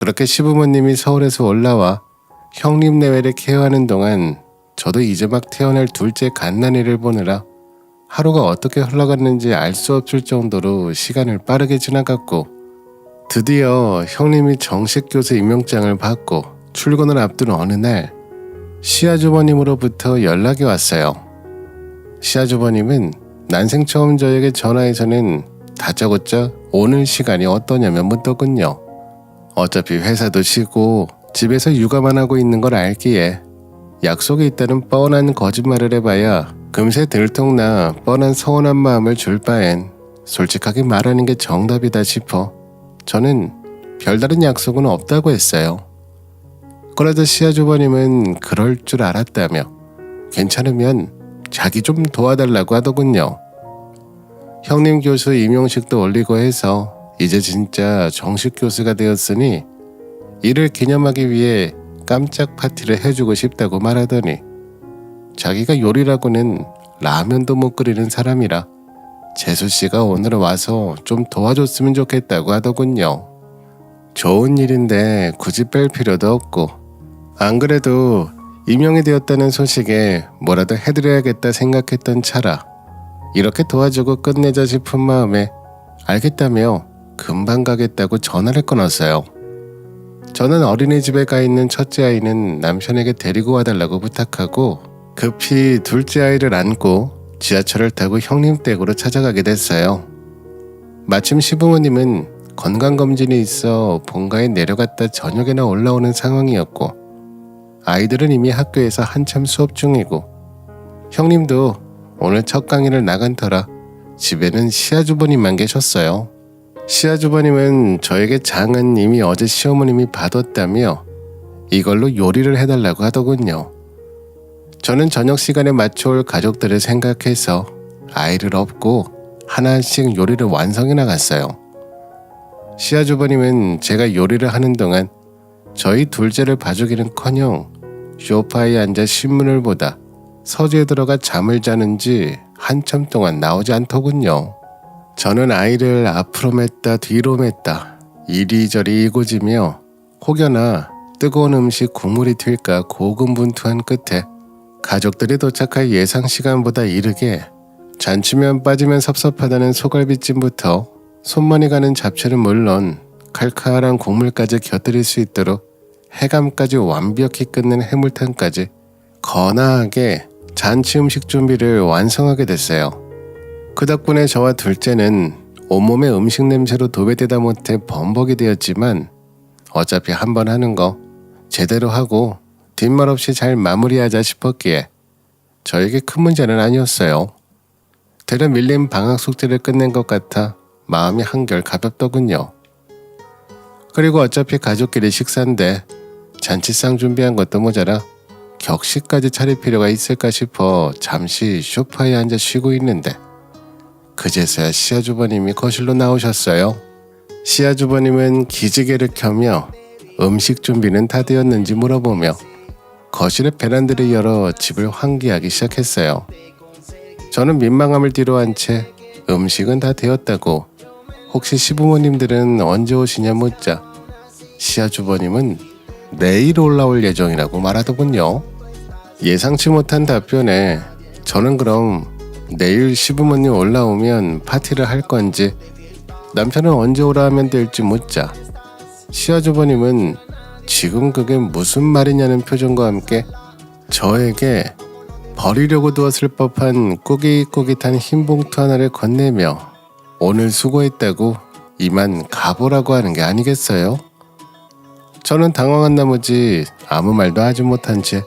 그렇게 시부모님이 서울에서 올라와 형님 내외를 케어하는 동안 저도 이제 막 태어날 둘째 갓난이를 보느라 하루가 어떻게 흘러갔는지 알 수 없을 정도로 시간을 빠르게 지나갔고, 드디어 형님이 정식 교수 임용장을 받고 출근을 앞둔 어느 날 시아주버님으로부터 연락이 왔어요. 시아주버님은 난생 처음 저에게 전화해서는 다짜고짜 오늘 시간이 어떠냐며 묻더군요. 어차피 회사도 쉬고 집에서 육아만 하고 있는 걸 알기에 약속이 있다는 뻔한 거짓말을 해봐야 금세 들통나 뻔한 서운한 마음을 줄 바엔 솔직하게 말하는 게 정답이다 싶어 저는 별다른 약속은 없다고 했어요. 그러자 시아주버님은 그럴 줄 알았다며 괜찮으면 자기 좀 도와달라고 하더군요. 형님 교수 임용식도 올리고 해서 이제 진짜 정식 교수가 되었으니 이를 기념하기 위해 깜짝 파티를 해주고 싶다고 말하더니 자기가 요리라고는 라면도 못 끓이는 사람이라 재수씨가 오늘 와서 좀 도와줬으면 좋겠다고 하더군요. 좋은 일인데 굳이 뺄 필요도 없고, 안 그래도 임용이 되었다는 소식에 뭐라도 해드려야겠다 생각했던 차라 이렇게 도와주고 끝내자 싶은 마음에 알겠다며 금방 가겠다고 전화를 끊었어요. 저는 어린이집에 가 있는 첫째 아이는 남편에게 데리고 와달라고 부탁하고 급히 둘째 아이를 안고 지하철을 타고 형님 댁으로 찾아가게 됐어요. 마침 시부모님은 건강검진이 있어 본가에 내려갔다 저녁에나 올라오는 상황이었고, 아이들은 이미 학교에서 한참 수업 중이고 형님도 오늘 첫 강의를 나간 터라 집에는 시아주버님만 계셨어요. 시아주버님은 저에게 장은 이미 어제 시어머님이 받았다며 이걸로 요리를 해달라고 하더군요. 저는 저녁 시간에 맞춰올 가족들을 생각해서 아이를 업고 하나씩 요리를 완성해 나갔어요. 시아주버님은 제가 요리를 하는 동안 저희 둘째를 봐주기는커녕 소파에 앉아 신문을 보다 서재에 들어가 잠을 자는지 한참 동안 나오지 않더군요. 저는 아이를 앞으로 맸다 뒤로 맸다 이리저리 이고지며 혹여나 뜨거운 음식 국물이 튈까 고군분투한 끝에 가족들이 도착할 예상 시간보다 이르게 잔치면 빠지면 섭섭하다는 소갈비찜부터 손만이 가는 잡채는 물론 칼칼한 국물까지 곁들일 수 있도록 해감까지 완벽히 끝낸 해물탕까지 거나하게 잔치 음식 준비를 완성하게 됐어요. 그 덕분에 저와 둘째는 온몸에 음식 냄새로 도배되다 못해 범벅이 되었지만 어차피 한번 하는 거 제대로 하고 뒷말 없이 잘 마무리하자 싶었기에 저에게 큰 문제는 아니었어요. 되려 밀린 방학 숙제를 끝낸 것 같아 마음이 한결 가볍더군요. 그리고 어차피 가족끼리 식사인데 잔치상 준비한 것도 모자라 격식까지 차릴 필요가 있을까 싶어 잠시 소파에 앉아 쉬고 있는데 그제서야 시아주버님이 거실로 나오셨어요. 시아주버님은 기지개를 켜며 음식 준비는 다 되었는지 물어보며 거실의 베란다를 열어 집을 환기하기 시작했어요. 저는 민망함을 뒤로한 채 음식은 다 되었다고 혹시 시부모님들은 언제 오시냐 묻자 시아주버님은 내일 올라올 예정이라고 말하더군요. 예상치 못한 답변에 저는 그럼 내일 시부모님 올라오면 파티를 할 건지 남편은 언제 오라 하면 될지 묻자 시아주버님은 지금 그게 무슨 말이냐는 표정과 함께 저에게 버리려고 두었을 법한 꾸깃꾸깃한 흰 봉투 하나를 건네며 오늘 수고했다고 이만 가보라고 하는 게 아니겠어요? 저는 당황한 나머지 아무 말도 하지 못한 채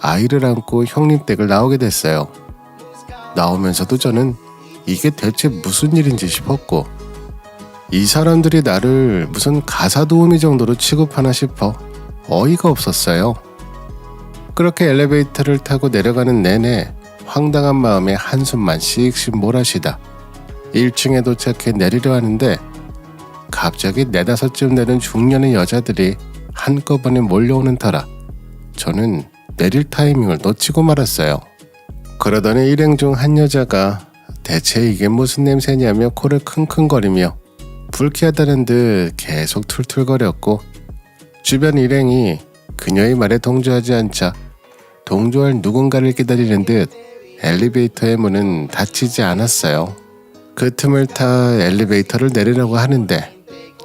아이를 안고 형님 댁을 나오게 됐어요. 나오면서도 저는 이게 대체 무슨 일인지 싶었고 이 사람들이 나를 무슨 가사 도우미 정도로 취급하나 싶어 어이가 없었어요. 그렇게 엘리베이터를 타고 내려가는 내내 황당한 마음에 한숨만 씩씩 몰아쉬다 1층에 도착해 내리려 하는데 갑자기 4-5쯤 되는 중년의 여자들이 한꺼번에 몰려오는 터라 저는 내릴 타이밍을 놓치고 말았어요. 그러더니 일행 중 한 여자가 대체 이게 무슨 냄새냐며 코를 킁킁거리며 불쾌하다는 듯 계속 툴툴거렸고 주변 일행이 그녀의 말에 동조하지 않자 동조할 누군가를 기다리는 듯 엘리베이터의 문은 닫히지 않았어요. 그 틈을 타 엘리베이터를 내리려고 하는데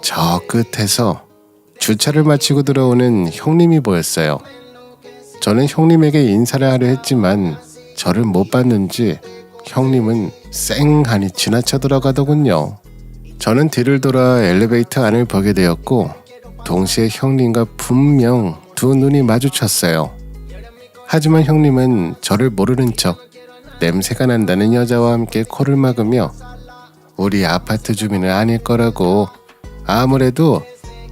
저 끝에서 주차를 마치고 들어오는 형님이 보였어요. 저는 형님에게 인사를 하려 했지만 저를 못 봤는지 형님은 쌩하니 지나쳐 들어가더군요. 저는 뒤를 돌아 엘리베이터 안을 보게 되었고 동시에 형님과 분명 두 눈이 마주쳤어요. 하지만 형님은 저를 모르는 척 냄새가 난다는 여자와 함께 코를 막으며 우리 아파트 주민은 아닐 거라고, 아무래도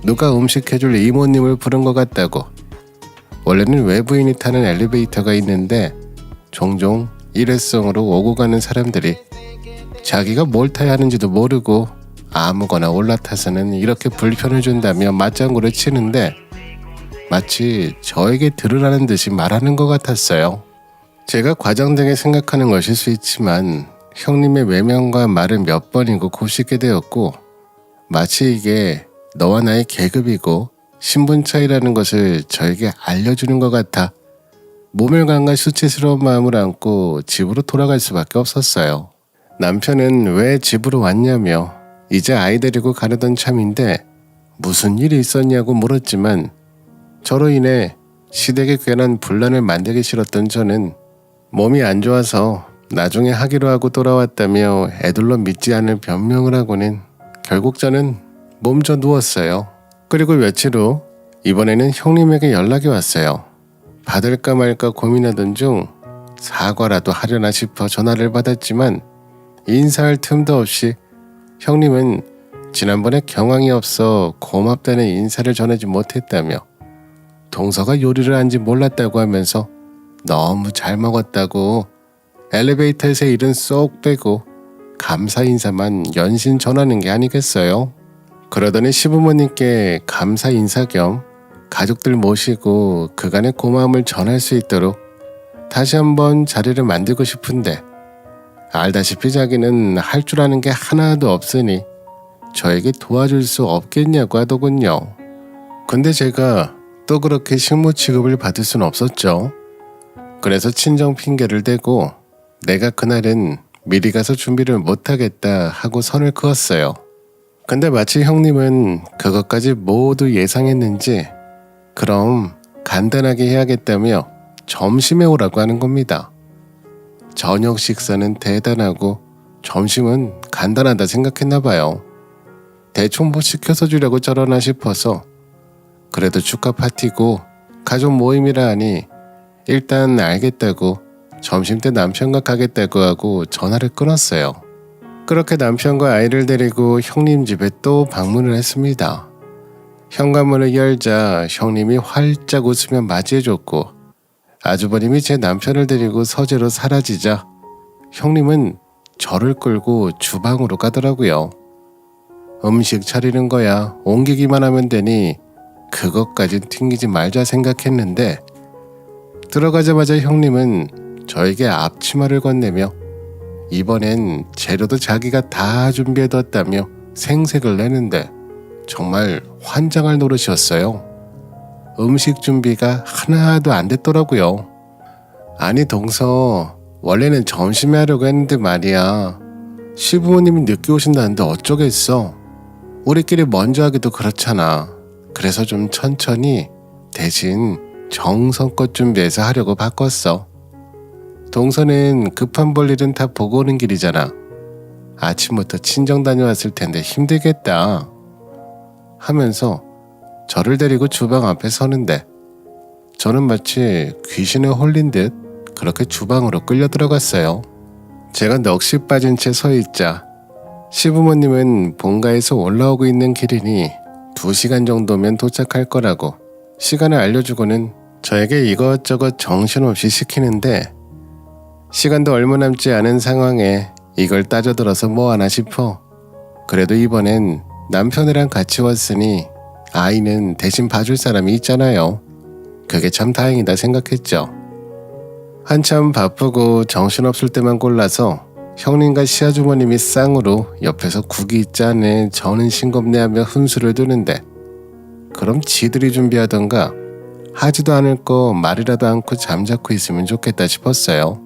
누가 음식해줄 이모님을 부른 것 같다고. 원래는 외부인이 타는 엘리베이터가 있는데 종종 일회성으로 오고 가는 사람들이 자기가 뭘 타야 하는지도 모르고 아무거나 올라타서는 이렇게 불편을 준다며 맞장구를 치는데 마치 저에게 들으라는 듯이 말하는 것 같았어요. 제가 과장되게 생각하는 것일 수 있지만 형님의 외면과 말을 몇 번이고 곱씹게 되었고 마치 이게 너와 나의 계급이고 신분 차이라는 것을 저에게 알려주는 것 같아 모멸감과 수치스러운 마음을 안고 집으로 돌아갈 수밖에 없었어요. 남편은 왜 집으로 왔냐며 이제 아이 데리고 가려던 참인데 무슨 일이 있었냐고 물었지만 저로 인해 시댁에 괜한 분란을 만들기 싫었던 저는 몸이 안 좋아서 나중에 하기로 하고 돌아왔다며 애둘러 믿지 않을 변명을 하고는 결국 저는 몸져 누웠어요. 그리고 며칠 후 이번에는 형님에게 연락이 왔어요. 받을까 말까 고민하던 중 사과라도 하려나 싶어 전화를 받았지만 인사할 틈도 없이 형님은 지난번에 경황이 없어 고맙다는 인사를 전하지 못했다며 동서가 요리를 한지 몰랐다고 하면서 너무 잘 먹었다고 엘리베이터에서 일은 쏙 빼고 감사 인사만 연신 전하는 게 아니겠어요? 그러더니 시부모님께 감사 인사 겸 가족들 모시고 그간의 고마움을 전할 수 있도록 다시 한번 자리를 만들고 싶은데 알다시피 자기는 할 줄 아는 게 하나도 없으니 저에게 도와줄 수 없겠냐고 하더군요. 근데 제가 또 그렇게 식모 취급을 받을 순 없었죠. 그래서 친정 핑계를 대고 내가 그날은 미리 가서 준비를 못하겠다 하고 선을 그었어요. 근데 마치 형님은 그것까지 모두 예상했는지 그럼 간단하게 해야겠다며 점심에 오라고 하는 겁니다. 저녁 식사는 대단하고 점심은 간단하다 생각했나 봐요. 대충 뭐 시켜서 주려고 저러나 싶어서 그래도 축하 파티고 가족 모임이라 하니 일단 알겠다고 점심때 남편과 가겠다고 하고 전화를 끊었어요. 그렇게 남편과 아이를 데리고 형님 집에 또 방문을 했습니다. 현관문을 열자 형님이 활짝 웃으며 맞이해줬고 아주버님이 제 남편을 데리고 서재로 사라지자 형님은 저를 끌고 주방으로 가더라고요. 음식 차리는 거야 옮기기만 하면 되니 그것까진 튕기지 말자 생각했는데 들어가자마자 형님은 저에게 앞치마를 건네며 이번엔 재료도 자기가 다 준비해뒀다며 생색을 내는데 정말 환장할 노릇이었어요. 음식 준비가 하나도 안 됐더라고요. 아니 동서, 원래는 점심에 하려고 했는데 말이야. 시부모님이 늦게 오신다는데 어쩌겠어. 우리끼리 먼저 하기도 그렇잖아. 그래서 좀 천천히 대신 정성껏 준비해서 하려고 바꿨어. 동서는 급한 볼일은 다 보고 오는 길이잖아. 아침부터 친정 다녀왔을 텐데 힘들겠다 하면서 저를 데리고 주방 앞에 서는데 저는 마치 귀신에 홀린 듯 그렇게 주방으로 끌려 들어갔어요. 제가 넋이 빠진 채 서 있자 시부모님은 본가에서 올라오고 있는 길이니 2시간 정도면 도착할 거라고 시간을 알려주고는 저에게 이것저것 정신없이 시키는데 시간도 얼마 남지 않은 상황에 이걸 따져들어서 뭐하나 싶어 그래도 이번엔 남편이랑 같이 왔으니 아이는 대신 봐줄 사람이 있잖아요. 그게 참 다행이다 생각했죠. 한참 바쁘고 정신없을 때만 골라서 형님과 시아주머님이 쌍으로 옆에서 국이 있자네 저는 싱겁네하며 훈수를 두는데 그럼 지들이 준비하던가 하지도 않을 거 말이라도 않고 잠자코 있으면 좋겠다 싶었어요.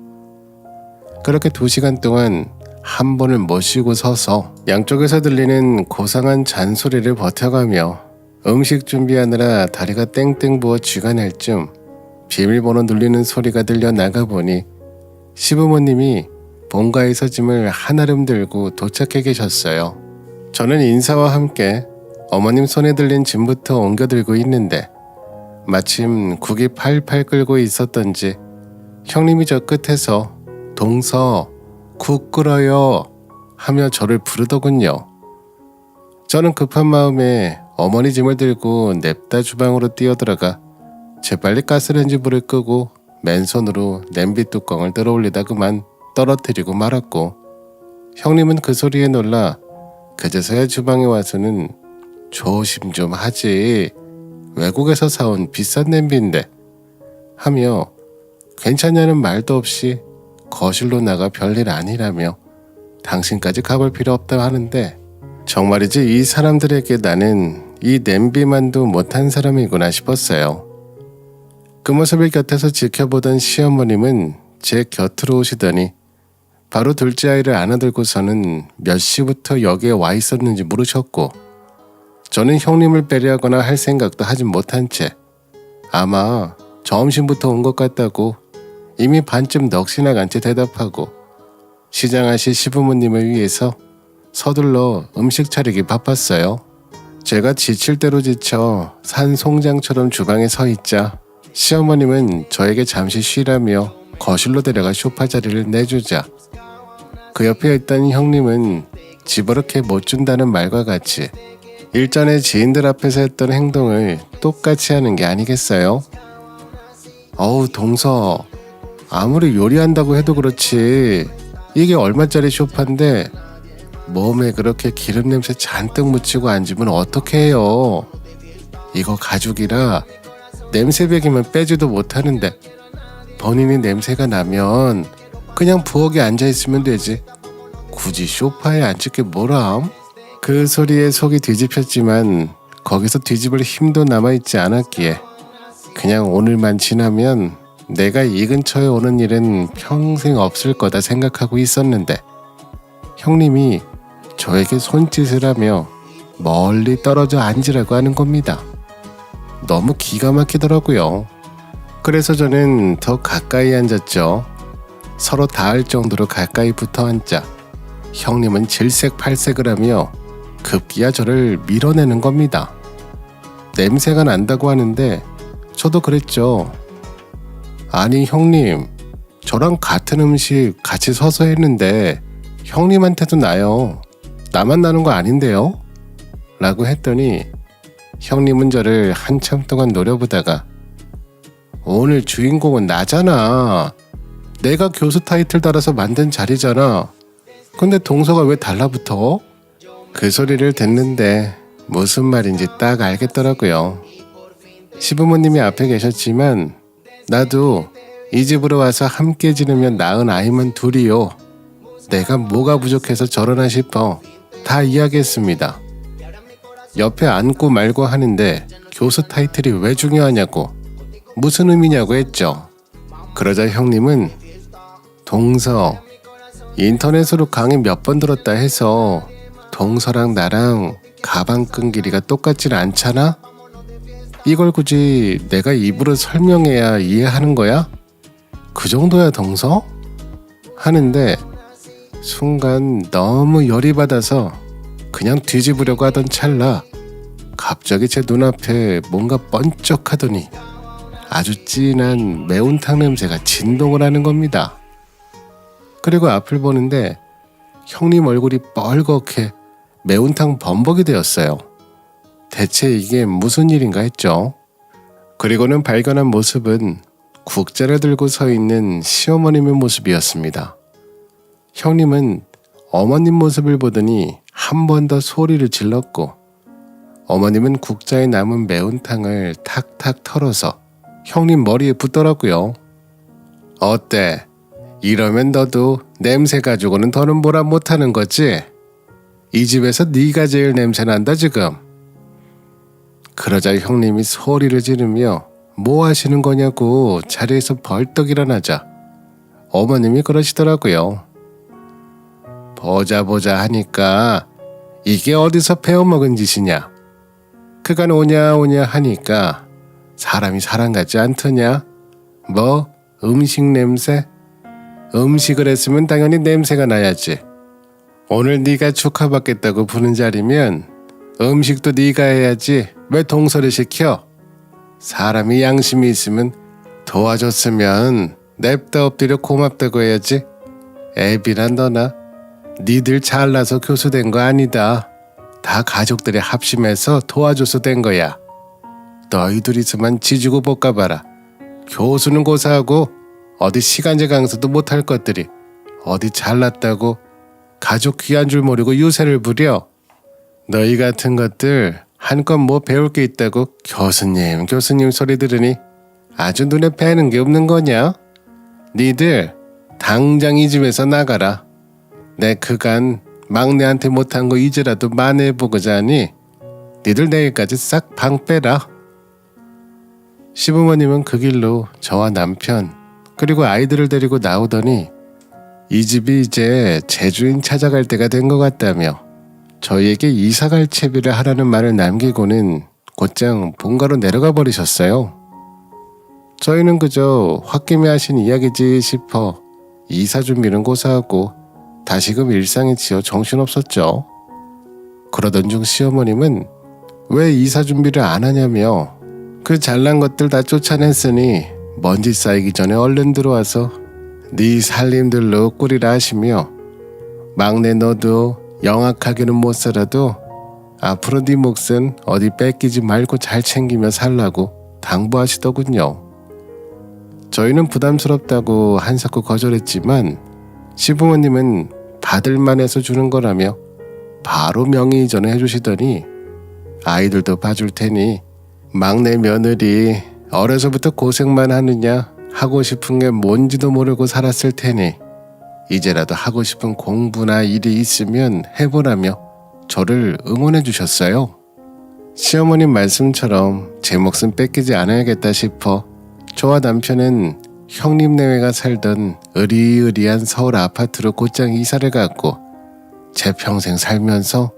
그렇게 2시간 동안 한 번을 못 쉬고 서서 양쪽에서 들리는 고상한 잔소리를 버텨가며 음식 준비하느라 다리가 땡땡 부어 쥐가 날 쯤 비밀번호 눌리는 소리가 들려 나가보니 시부모님이 본가에서 짐을 한아름 들고 도착해 계셨어요. 저는 인사와 함께 어머님 손에 들린 짐부터 옮겨 들고 있는데 마침 국이 팔팔 끓고 있었던지 형님이 저 끝에서 동서 국 끓어요 하며 저를 부르더군요. 저는 급한 마음에 어머니 짐을 들고 냅다 주방으로 뛰어들어가 재빨리 가스레인지 불을 끄고 맨손으로 냄비 뚜껑을 들어올리다 그만 떨어뜨리고 말았고, 형님은 그 소리에 놀라 그제서야 주방에 와서는 조심 좀 하지, 외국에서 사온 비싼 냄비인데 하며 괜찮냐는 말도 없이 거실로 나가 별일 아니라며 당신까지 가볼 필요 없다 하는데, 정말이지 이 사람들에게 나는 이 냄비만도 못한 사람이구나 싶었어요. 그 모습을 곁에서 지켜보던 시어머님은 제 곁으로 오시더니 바로 둘째 아이를 안아들고서는 몇 시부터 여기에 와 있었는지 물으셨고, 저는 형님을 배려하거나 할 생각도 하지 못한 채 아마 점심부터 온 것 같다고 이미 반쯤 넋이 나간 채 대답하고 시장하실 시부모님을 위해서 서둘러 음식 차리기 바빴어요. 제가 지칠 대로 지쳐 산 송장처럼 주방에 서 있자 시어머님은 저에게 잠시 쉬라며 거실로 데려가 소파 자리를 내주자 그 옆에 있던 형님은 집어렇게 못 준다는 말과 같이 일전에 지인들 앞에서 했던 행동을 똑같이 하는 게 아니겠어요? 어우 동서, 아무리 요리한다고 해도 그렇지 이게 얼마짜리 소파인데 몸에 그렇게 기름 냄새 잔뜩 묻히고 앉으면 어떡해 해요. 이거 가죽이라 냄새 배기면 빼지도 못하는데 본인이 냄새가 나면 그냥 부엌에 앉아있으면 되지 굳이 소파에 앉을 게 뭐람? 그 소리에 속이 뒤집혔지만 거기서 뒤집을 힘도 남아있지 않았기에 그냥 오늘만 지나면 내가 이 근처에 오는 일은 평생 없을 거다 생각하고 있었는데, 형님이 저에게 손짓을 하며 멀리 떨어져 앉으라고 하는 겁니다. 너무 기가 막히더라고요. 그래서 저는 더 가까이 앉았죠. 서로 닿을 정도로 가까이 붙어 앉자 형님은 질색팔색을 하며 급기야 저를 밀어내는 겁니다. 냄새가 난다고 하는데 저도 그랬죠. 아니 형님, 저랑 같은 음식 같이 서서 했는데 형님한테도 나요. 나만 나는 거 아닌데요? 라고 했더니 형님은 저를 한참 동안 노려보다가 오늘 주인공은 나잖아. 내가 교수 타이틀 달아서 만든 자리잖아. 근데 동서가 왜 달라붙어? 그 소리를 듣는데 무슨 말인지 딱 알겠더라고요. 시부모님이 앞에 계셨지만 나도 이 집으로 와서 함께 지내면 낳은 아이만 둘이요. 내가 뭐가 부족해서 저러나 싶어 다 이야기했습니다. 옆에 앉고 말고 하는데 교수 타이틀이 왜 중요하냐고, 무슨 의미냐고 했죠. 그러자 형님은 동서, 인터넷으로 강의 몇 번 들었다 해서 동서랑 나랑 가방 끈 길이가 똑같질 않잖아? 이걸 굳이 내가 입으로 설명해야 이해하는 거야? 그 정도야 동서? 하는데 순간 너무 열이 받아서 그냥 뒤집으려고 하던 찰나 갑자기 제 눈앞에 뭔가 번쩍하더니 아주 진한 매운탕 냄새가 진동을 하는 겁니다. 그리고 앞을 보는데 형님 얼굴이 뻘겋게 매운탕 범벅이 되었어요. 대체 이게 무슨 일인가 했죠. 그리고는 발견한 모습은 국자를 들고 서 있는 시어머님의 모습이었습니다. 형님은 어머님 모습을 보더니 한 번 더 소리를 질렀고, 어머님은 국자에 남은 매운탕을 탁탁 털어서 형님 머리에 붓더라고요. 어때? 이러면 너도 냄새 가지고는 더는 뭐라 못하는 거지? 이 집에서 네가 제일 냄새 난다 지금. 그러자 형님이 소리를 지르며 뭐 하시는 거냐고 자리에서 벌떡 일어나자 어머님이 그러시더라고요. 보자 하니까 이게 어디서 배워먹은 짓이냐. 그간 오냐 하니까 사람이 사람 같지 않더냐. 뭐 음식 냄새? 음식을 했으면 당연히 냄새가 나야지. 오늘 네가 축하받겠다고 부른 자리면 음식도 네가 해야지 왜 동서를 시켜? 사람이 양심이 있으면 도와줬으면 냅다 엎드려 고맙다고 해야지. 애비나 너나 니들 잘나서 교수된 거 아니다. 다 가족들이 합심해서 도와줘서 된 거야. 너희들이서만 지지고 볶아봐라. 교수는 고사하고 어디 시간제 강사도 못할 것들이 어디 잘났다고 가족 귀한 줄 모르고 유세를 부려. 너희 같은 것들 한껏 뭐 배울 게 있다고 교수님 소리 들으니 아주 눈에 뵈는 게 없는 거냐? 니들 당장 이 집에서 나가라. 내 그간 막내한테 못한 거 이제라도 만회해보고자 하니 니들 내일까지 싹 방 빼라. 시부모님은 그 길로 저와 남편 그리고 아이들을 데리고 나오더니 이 집이 이제 재주인 찾아갈 때가 된 것 같다며 저희에게 이사갈 채비를 하라는 말을 남기고는 곧장 본가로 내려가 버리셨어요. 저희는 그저 홧김에 하신 이야기지 싶어 이사 준비는 고사하고 다시금 일상에 치여 정신없었죠. 그러던 중 시어머님은 왜 이사 준비를 안 하냐며 그 잘난 것들 다 쫓아냈으니 먼지 쌓이기 전에 얼른 들어와서 네 살림들로 꾸리라 하시며 막내 너도 영악하게는 못 살아도 앞으로 네 몫은 어디 뺏기지 말고 잘 챙기며 살라고 당부하시더군요. 저희는 부담스럽다고 한사코 거절했지만 시부모님은 받을만 해서 주는 거라며 바로 명의 이전을 해주시더니 아이들도 봐줄 테니 막내 며느리 어려서부터 고생만 하느냐 하고 싶은 게 뭔지도 모르고 살았을 테니 이제라도 하고 싶은 공부나 일이 있으면 해보라며 저를 응원해 주셨어요. 시어머님 말씀처럼 제 몫은 뺏기지 않아야겠다 싶어 저와 남편은 형님 내외가 살던 으리으리한 서울 아파트로 곧장 이사를 갔고 제 평생 살면서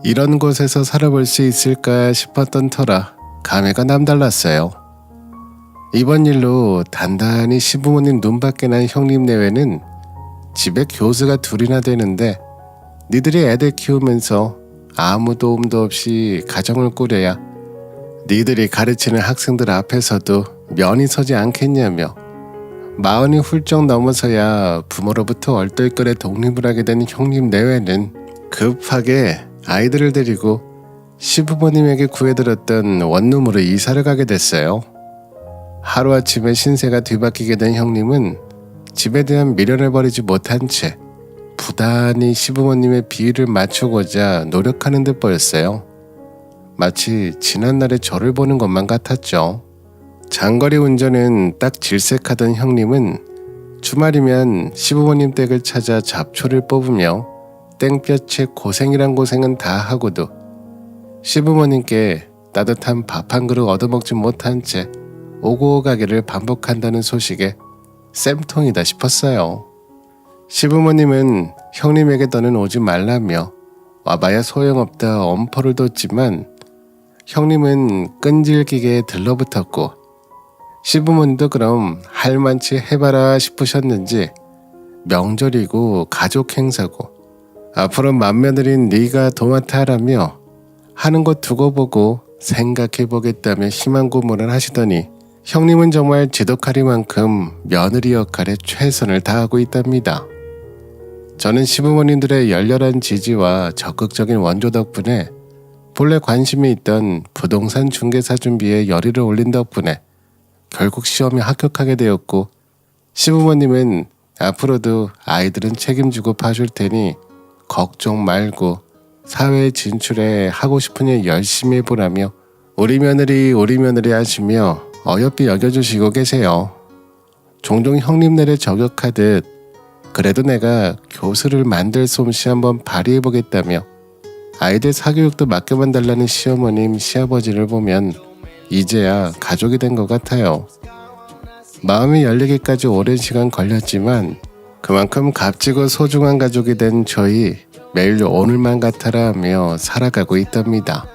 이런 곳에서 살아볼 수 있을까 싶었던 터라 감회가 남달랐어요. 이번 일로 단단히 시부모님 눈밖에 난 형님 내외는 집에 교수가 둘이나 되는데 니들이 애들 키우면서 아무 도움도 없이 가정을 꾸려야 니들이 가르치는 학생들 앞에서도 면이 서지 않겠냐며 마흔이 훌쩍 넘어서야 부모로부터 얼떨결에 독립을 하게 된 형님 내외는 급하게 아이들을 데리고 시부모님에게 구해들었던 원룸으로 이사를 가게 됐어요. 하루아침에 신세가 뒤바뀌게 된 형님은 집에 대한 미련을 버리지 못한 채 부단히 시부모님의 비위를 맞추고자 노력하는 듯 보였어요. 마치 지난날의 저를 보는 것만 같았죠. 장거리 운전은 딱 질색하던 형님은 주말이면 시부모님 댁을 찾아 잡초를 뽑으며 땡볕에 고생이란 고생은 다 하고도 시부모님께 따뜻한 밥 한 그릇 얻어먹지 못한 채 오고 가기를 반복한다는 소식에 쌤통이다 싶었어요. 시부모님은 형님에게 더는 오지 말라며 와봐야 소용없다 엄포를 뒀지만 형님은 끈질기게 들러붙었고 시부모님도 그럼 할만치 해봐라 싶으셨는지 명절이고 가족 행사고 앞으로 맏며느리인 네가 도맡아 하라며 하는 것 두고 보고 생각해보겠다며 심한 고문을 하시더니 형님은 정말 지독하리만큼 며느리 역할에 최선을 다하고 있답니다. 저는 시부모님들의 열렬한 지지와 적극적인 원조 덕분에 본래 관심이 있던 부동산 중개사 준비에 열의를 올린 덕분에 결국 시험에 합격하게 되었고 시부모님은 앞으로도 아이들은 책임지고 봐줄 테니 걱정 말고 사회에 진출해 하고 싶은 일 열심히 해보라며 우리 며느리 하시며 어여삐 여겨주시고 계세요. 종종 형님네를 저격하듯 그래도 내가 교수를 만들 솜씨 한번 발휘해보겠다며 아이들 사교육도 맡겨만 달라는 시어머님, 시아버지를 보면 이제야 가족이 된 것 같아요. 마음이 열리기까지 오랜 시간 걸렸지만 그만큼 값지고 소중한 가족이 된 저희 매일 오늘만 같아라 하며 살아가고 있답니다.